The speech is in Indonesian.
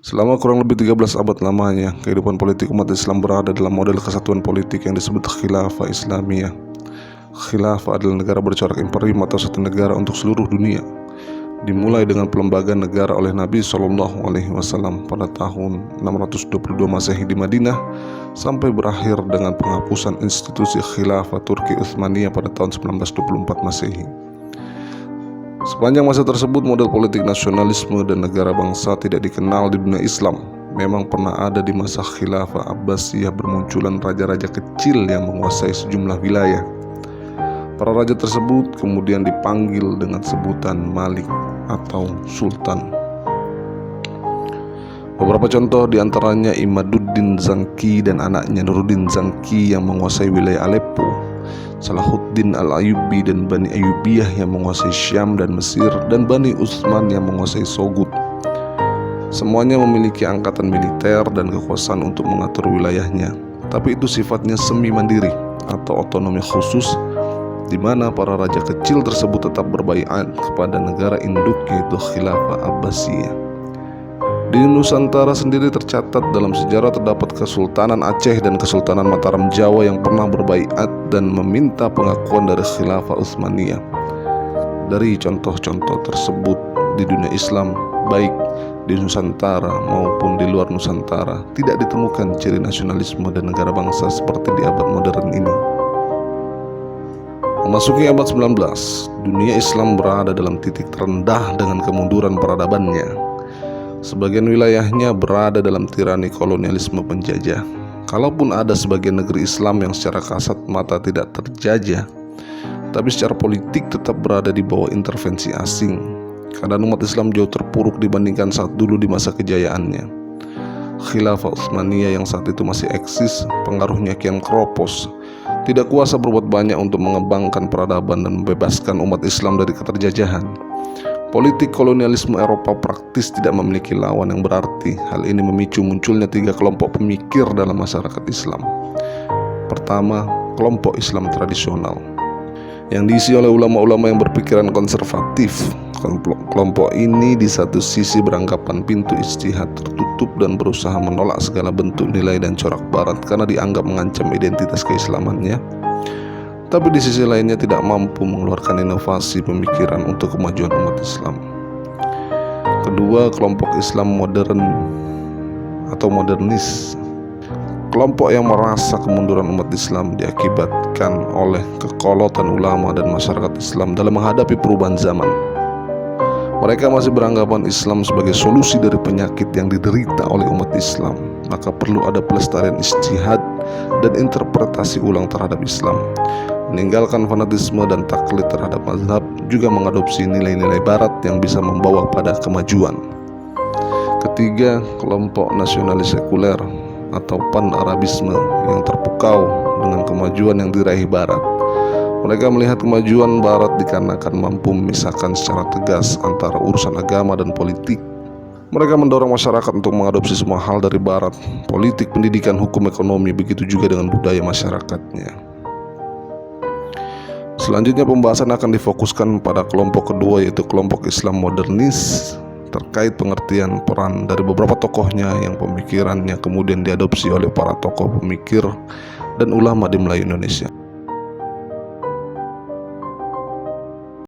Selama kurang lebih 13 abad lamanya, kehidupan politik umat Islam berada dalam model kesatuan politik yang disebut Khilafah Islamiyah. Khilafah adalah negara bercorak imperium atau satu negara untuk seluruh dunia. Dimulai dengan pelembagaan negara oleh Nabi SAW pada tahun 622 Masehi di Madinah, sampai berakhir dengan penghapusan institusi Khilafah Turki Utsmaniyah pada tahun 1924 Masehi. Sepanjang masa tersebut, model politik nasionalisme dan negara bangsa tidak dikenal di dunia Islam. Memang pernah ada di masa Khilafah Abbasiyah bermunculan raja-raja kecil yang menguasai sejumlah wilayah. Para raja tersebut kemudian dipanggil dengan sebutan Malik atau Sultan. Beberapa contoh diantaranya Imaduddin Zangki dan anaknya Nuruddin Zangki yang menguasai wilayah Aleppo, Salahuddin Al-Ayyubi dan Bani Ayyubiyah yang menguasai Syam dan Mesir, dan Bani Utsman yang menguasai Sogud. Semuanya memiliki angkatan militer dan kekuasaan untuk mengatur wilayahnya, tapi itu sifatnya semi-mandiri atau otonomi khusus, di mana para raja kecil tersebut tetap berbaiat kepada negara induk yaitu Khilafah Abbasiyah. Di Nusantara sendiri tercatat dalam sejarah terdapat Kesultanan Aceh dan Kesultanan Mataram Jawa yang pernah berbaiat dan meminta pengakuan dari Khilafah Utsmaniyah. Dari contoh-contoh tersebut di dunia Islam, baik di Nusantara maupun di luar Nusantara, tidak ditemukan ciri nasionalisme dan negara bangsa seperti di abad modern ini. Memasuki abad 19, dunia Islam berada dalam titik terendah dengan kemunduran peradabannya. Sebagian wilayahnya berada dalam tirani kolonialisme penjajah. Kalaupun ada sebagian negeri Islam yang secara kasat mata tidak terjajah, tapi secara politik tetap berada di bawah intervensi asing. Keadaan umat Islam jauh terpuruk dibandingkan saat dulu di masa kejayaannya. Khilafah Utsmaniyah yang saat itu masih eksis, pengaruhnya kian keropos, tidak kuasa berbuat banyak untuk mengembangkan peradaban dan membebaskan umat Islam dari keterjajahan. Politik kolonialisme Eropa praktis tidak memiliki lawan yang berarti. Hal ini memicu munculnya 3 kelompok pemikir dalam masyarakat Islam. Pertama, kelompok Islam tradisional yang diisi oleh ulama-ulama yang berpikiran konservatif. Kelompok ini di satu sisi beranggapan pintu ijtihad tertutup dan berusaha menolak segala bentuk nilai dan corak barat karena dianggap mengancam identitas keislamannya. Tapi di sisi lainnya tidak mampu mengeluarkan inovasi pemikiran untuk kemajuan umat Islam. Kedua, kelompok Islam modern atau modernis. Kelompok yang merasa kemunduran umat Islam diakibatkan oleh kekolotan ulama dan masyarakat Islam dalam menghadapi perubahan zaman. Mereka masih beranggapan Islam sebagai solusi dari penyakit yang diderita oleh umat Islam. Maka perlu ada pelestarian ijtihad dan interpretasi ulang terhadap Islam. Meninggalkan fanatisme dan taklid terhadap mazhab, juga mengadopsi nilai-nilai barat yang bisa membawa pada kemajuan. Ketiga, kelompok nasionalis sekuler atau pan-Arabisme yang terpukau dengan kemajuan yang diraih barat. Mereka melihat kemajuan barat dikarenakan mampu memisahkan secara tegas antara urusan agama dan politik. Mereka mendorong masyarakat untuk mengadopsi semua hal dari barat, politik, pendidikan, hukum, ekonomi, begitu juga dengan budaya masyarakatnya. Selanjutnya pembahasan akan difokuskan pada kelompok kedua, yaitu kelompok Islam modernis, terkait pengertian peran dari beberapa tokohnya yang pemikirannya kemudian diadopsi oleh para tokoh pemikir dan ulama di Melayu Indonesia.